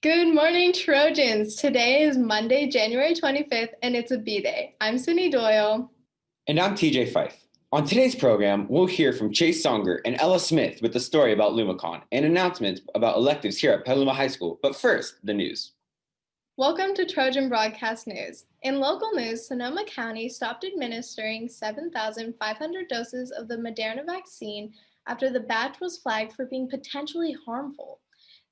Good morning, Trojans. Today is Monday, January 25th, and it's a B-Day. I'm Cindy Doyle. And I'm TJ Fife. On today's program, we'll hear from Chase Songer and Ella Smith with the story about LumaCon and announcements about electives here at Petaluma High School. But first, the news. Welcome to Trojan Broadcast News. In local news, Sonoma County stopped administering 7,500 doses of the Moderna vaccine after the batch was flagged for being potentially harmful.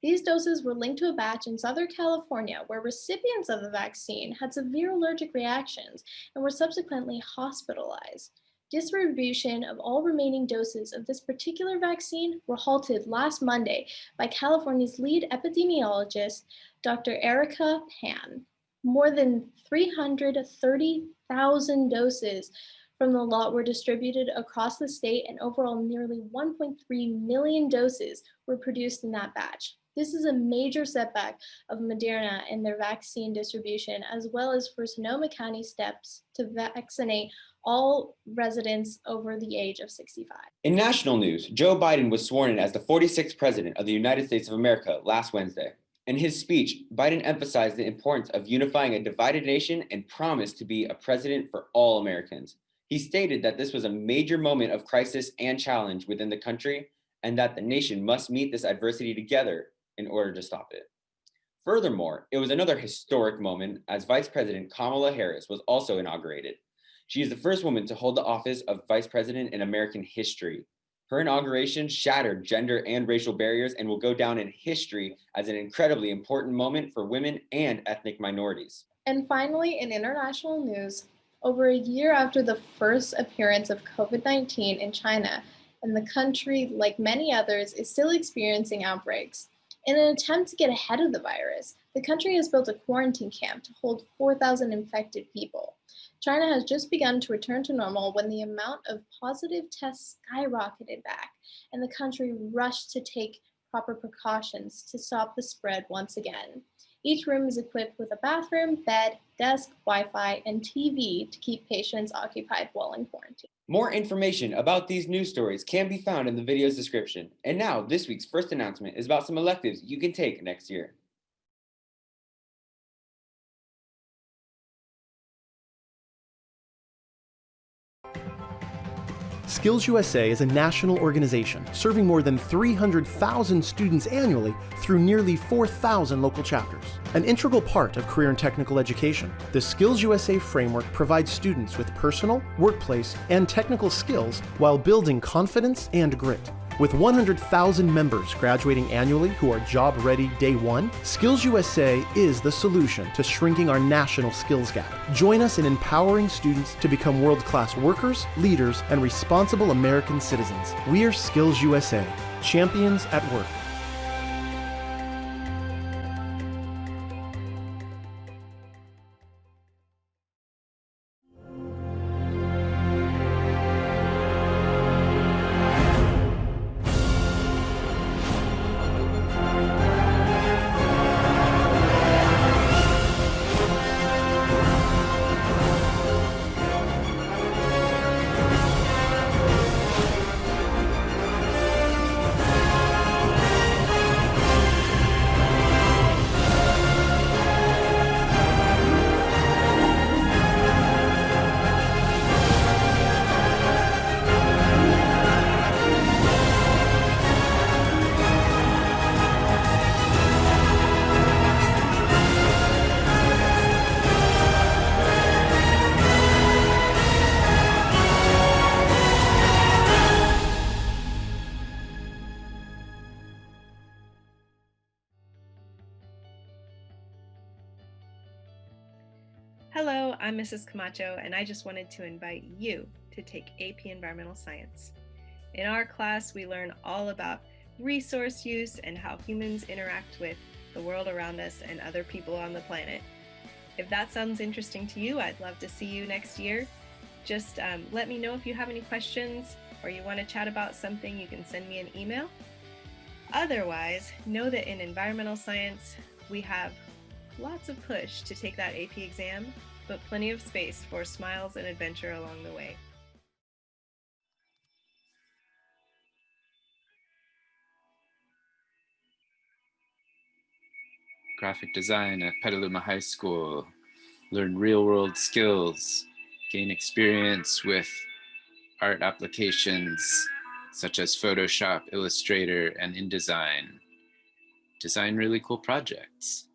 These doses were linked to a batch in Southern California where recipients of the vaccine had severe allergic reactions and were subsequently hospitalized. Distribution of all remaining doses of this particular vaccine were halted last Monday by California's lead epidemiologist, Dr. Erica Pan. More than 330,000 doses from the lot were distributed across the state, and overall nearly 1.3 million doses were produced in that batch. This is a major setback of Moderna and their vaccine distribution, as well as for Sonoma County steps to vaccinate all residents over the age of 65. In national news, Joe Biden was sworn in as the 46th President of the United States of America last Wednesday. In his speech, Biden emphasized the importance of unifying a divided nation and promised to be a president for all Americans. He stated that this was a major moment of crisis and challenge within the country, and that the nation must meet this adversity together in order to stop it. Furthermore, it was another historic moment as Vice President Kamala Harris was also inaugurated. She is the first woman to hold the office of Vice President in American history. Her inauguration shattered gender and racial barriers and will go down in history as an incredibly important moment for women and ethnic minorities. And finally, in international news, over a year after the first appearance of COVID-19 in China, and the country, like many others, is still experiencing outbreaks. In an attempt to get ahead of the virus, the country has built a quarantine camp to hold 4,000 infected people. China has just begun to return to normal when the amount of positive tests skyrocketed back, and the country rushed to take proper precautions to stop the spread once again. Each room is equipped with a bathroom, bed, desk, Wi-Fi, and TV to keep patients occupied while in quarantine. More information about these news stories can be found in the video's description. And now, this week's first announcement is about some electives you can take next year. Skills USA is a national organization serving more than 300,000 students annually through nearly 4,000 local chapters. An integral part of career and technical education, the Skills USA framework provides students with personal, workplace, and technical skills while building confidence and grit. With 100,000 members graduating annually who are job ready day one, Skills USA is the solution to shrinking our national skills gap. Join us in empowering students to become world-class workers, leaders, and responsible American citizens. We are Skills USA, champions at work. Hello, I'm Mrs. Camacho, and I just wanted to invite you to take AP Environmental Science. In our class, we learn all about resource use and how humans interact with the world around us and other people on the planet. If that sounds interesting to you, I'd love to see you next year. Just let me know if you have any questions or you want to chat about something. You can send me an email. Otherwise, know that in environmental science, we have lots of push to take that AP exam, but plenty of space for smiles and adventure along the way. graphic design at Petaluma High School, learn real-world skills, gain experience with art applications such as Photoshop, Illustrator, and InDesign. Design really cool projects.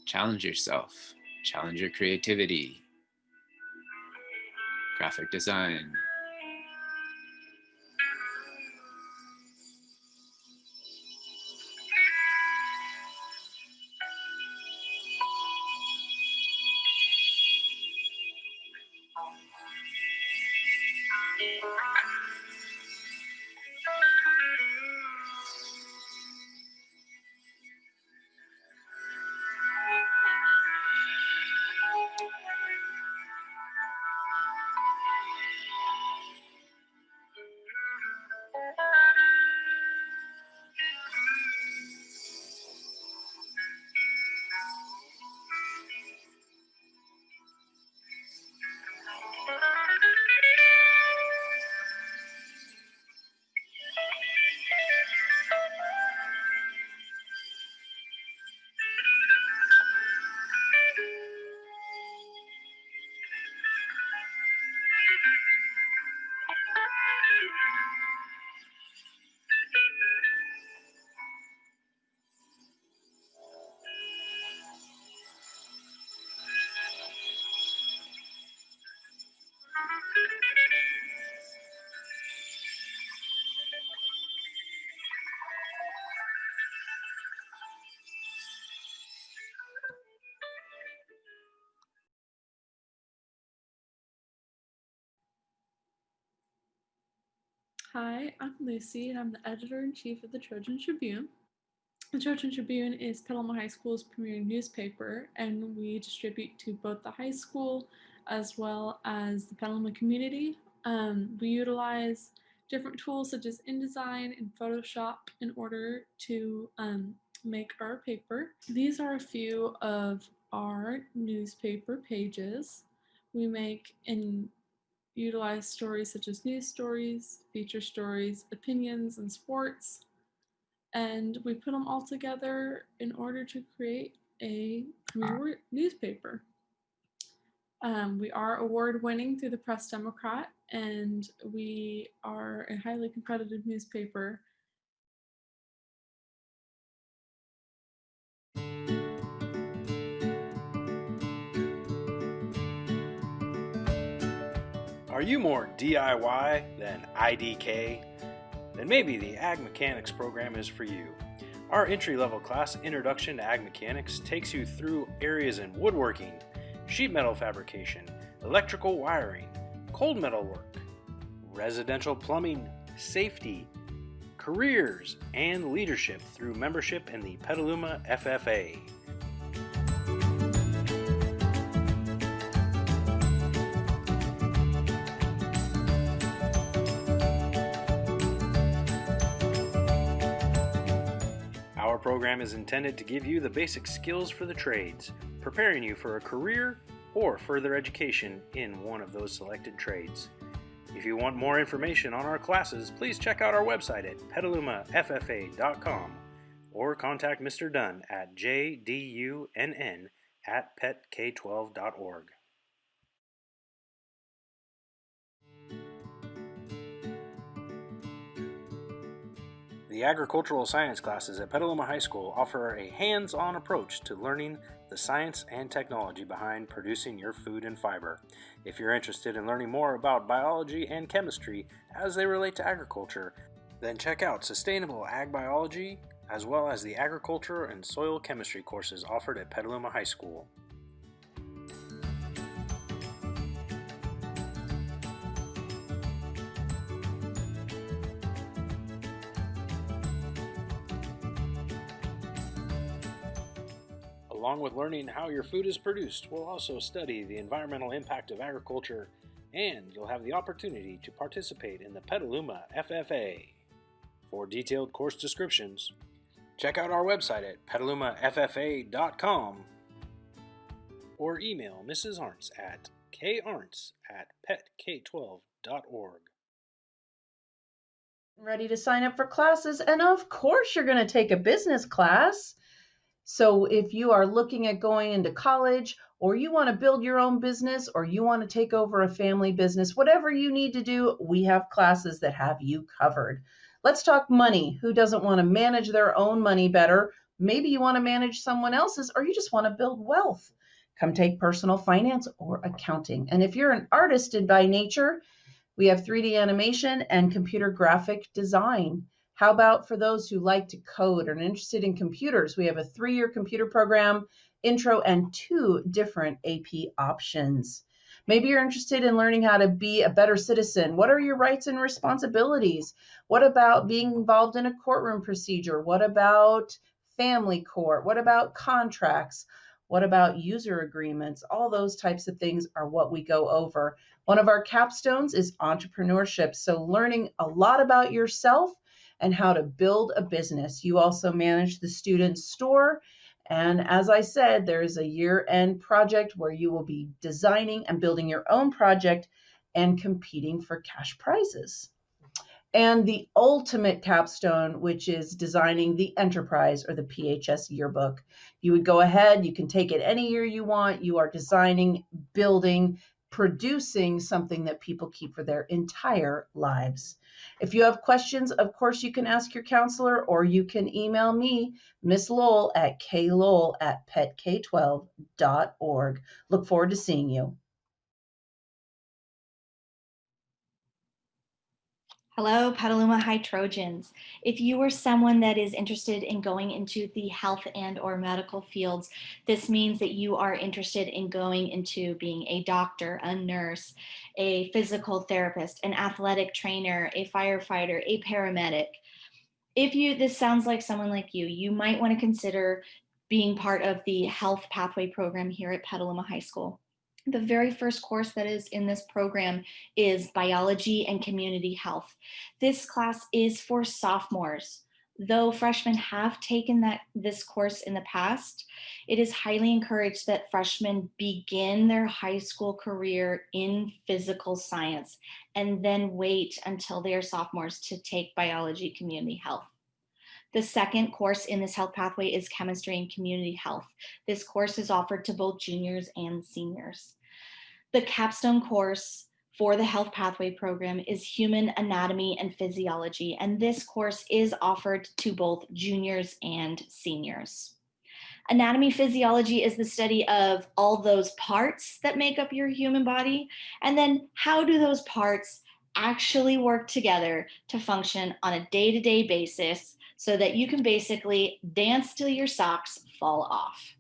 Challenge yourself, challenge your creativity. Graphic design. Hi, I'm Lucy, and I'm the editor-in-chief of the Trojan Tribune. The Trojan Tribune is Petaluma High School's premier newspaper, and we distribute to both the high school as well as the Petaluma community. We utilize different tools such as InDesign and Photoshop in order to make our paper. These are a few of our newspaper pages. We make and utilize stories such as news stories, feature stories, opinions, and sports, and we put them all together in order to create a premier newspaper. We are award-winning through the Press Democrat, and we are a highly competitive newspaper. Are you more DIY than IDK? Then maybe the Ag Mechanics program is for you. Our entry-level class, Introduction to Ag Mechanics, takes you through areas in woodworking, sheet metal fabrication, electrical wiring, cold metal work, residential plumbing, safety, careers, and leadership through membership in the Petaluma FFA. Our program is intended to give you the basic skills for the trades, preparing you for a career or further education in one of those selected trades. If you want more information on our classes, please check out our website at petalumaffa.com or contact Mr. Dunn at jdunn@petk12.org. The agricultural science classes at Petaluma High School offer a hands-on approach to learning the science and technology behind producing your food and fiber. If you're interested in learning more about biology and chemistry as they relate to agriculture, then check out Sustainable Ag Biology as well as the agriculture and soil chemistry courses offered at Petaluma High School. Along with learning how your food is produced, we'll also study the environmental impact of agriculture, and you'll have the opportunity to participate in the Petaluma FFA. For detailed course descriptions, check out our website at petalumaffa.com or email Mrs. Arntz at KArts@petk12.org. Ready to sign up for classes, and of course you're going to take a business class. So if you are looking at going into college, or you want to build your own business, or you want to take over a family business, whatever you need to do, we have classes that have you covered. Let's talk money. Who doesn't want to manage their own money better? Maybe you want to manage someone else's, or you just want to build wealth. Come take personal finance or accounting. And if you're an artist by nature, we have 3D animation and computer graphic design. How about for those who like to code or are interested in computers? We have a 3-year computer program, intro, and 2 different AP options. Maybe you're interested in learning how to be a better citizen. What are your rights and responsibilities? What about being involved in a courtroom procedure? What about family court? What about contracts? What about user agreements? All those types of things are what we go over. One of our capstones is entrepreneurship. So learning a lot about yourself and how to build a business. You also manage the student store. And as I said, there is a year-end project where you will be designing and building your own project and competing for cash prizes. And the ultimate capstone, which is designing the enterprise or the PHS yearbook. You would go ahead, you can take it any year you want. You are designing, building, producing something that people keep for their entire lives. If you have questions, of course, you can ask your counselor, or you can email me, Miss Lowell, at klowell@petk12.org. Look forward to seeing you. Hello, Petaluma High Trojans. If you are someone that is interested in going into the health and or medical fields, this means that you are interested in going into being a doctor, a nurse, a physical therapist, an athletic trainer, a firefighter, a paramedic. If this sounds like someone like you might want to consider being part of the health pathway program here at Petaluma High School. The very first course that is in this program is biology and community health. This class is for sophomores. Though freshmen have taken this course in the past, it is highly encouraged that freshmen begin their high school career in physical science and then wait until they are sophomores to take biology community health. The second course in this health pathway is chemistry and community health. This course is offered to both juniors and seniors. The capstone course for the health pathway program is human anatomy and physiology, and this course is offered to both juniors and seniors. Anatomy physiology is the study of all those parts that make up your human body, and then how do those parts actually work together to function on a day-to-day basis so that you can basically dance till your socks fall off.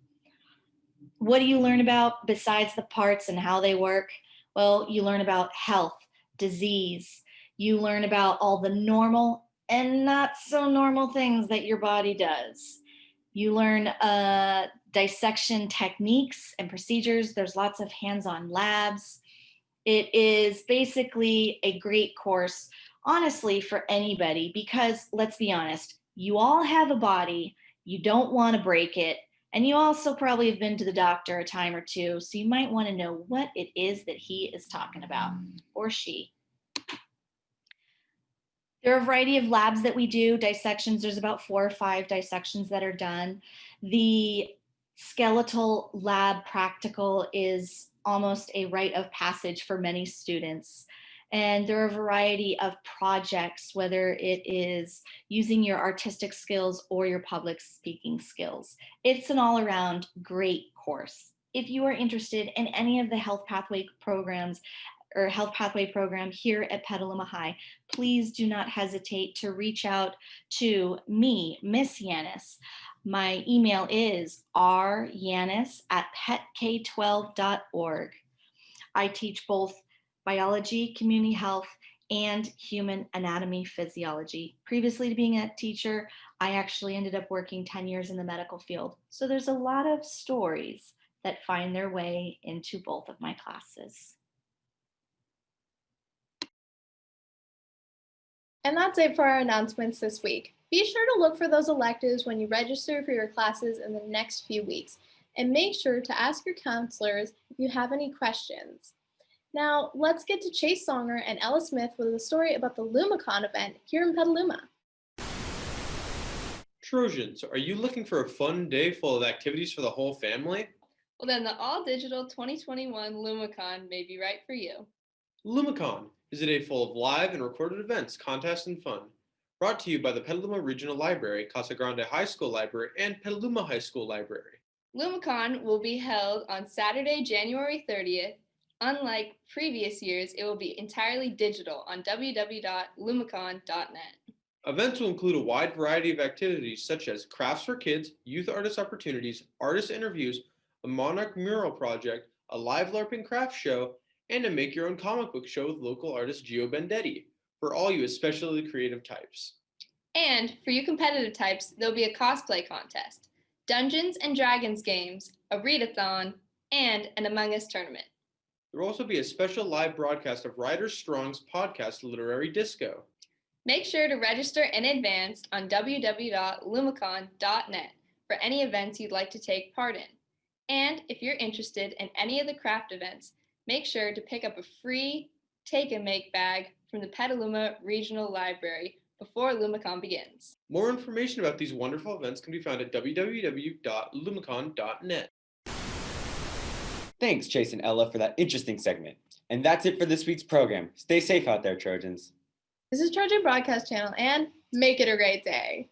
What do you learn about besides the parts and how they work? Well, you learn about health, disease. You learn about all the normal and not so normal things that your body does. You learn dissection techniques and procedures. There's lots of hands-on labs. It is basically a great course, honestly, for anybody, because let's be honest, you all have a body, you don't want to break it, and you also probably have been to the doctor a time or two, so you might want to know what it is that he is talking about, or she. There are a variety of labs that we do, dissections. There's about 4 or 5 dissections that are done. The skeletal lab practical is almost a rite of passage for many students. And there are a variety of projects, whether it is using your artistic skills or your public speaking skills. It's an all-around great course. If you are interested in any of the health pathway programs or health pathway program here at Petaluma High, please do not hesitate to reach out to me, Miss Yanis. My email is ryanis@petk12.org. I teach both biology, community health, and human anatomy physiology. Previously to being a teacher, I actually ended up working 10 years in the medical field. So there's a lot of stories that find their way into both of my classes. And that's it for our announcements this week. Be sure to look for those electives when you register for your classes in the next few weeks, and make sure to ask your counselors if you have any questions. Now, let's get to Chase Songer and Ella Smith with a story about the LumaCon event here in Petaluma. Trojans, are you looking for a fun day full of activities for the whole family? Well, then the all-digital 2021 LumaCon may be right for you. LumaCon is a day full of live and recorded events, contests, and fun. Brought to you by the Petaluma Regional Library, Casa Grande High School Library, and Petaluma High School Library. LumaCon will be held on Saturday, January 30th. Unlike previous years, it will be entirely digital on www.lumacon.net. Events will include a wide variety of activities such as crafts for kids, youth artist opportunities, artist interviews, a monarch mural project, a live LARPing craft show, and a make-your-own comic book show with local artist Gio Bendetti, for all you especially creative types. And for you competitive types, there'll be a cosplay contest, Dungeons and Dragons games, a readathon, and an Among Us tournament. There will also be a special live broadcast of Ryder Strong's podcast, Literary Disco. Make sure to register in advance on www.lumacon.net for any events you'd like to take part in. And if you're interested in any of the craft events, make sure to pick up a free take-and-make bag from the Petaluma Regional Library before LumaCon begins. More information about these wonderful events can be found at www.lumacon.net. Thanks, Chase and Ella, for that interesting segment. And that's it for this week's program. Stay safe out there, Trojans. This is Trojan Broadcast Channel, and make it a great day.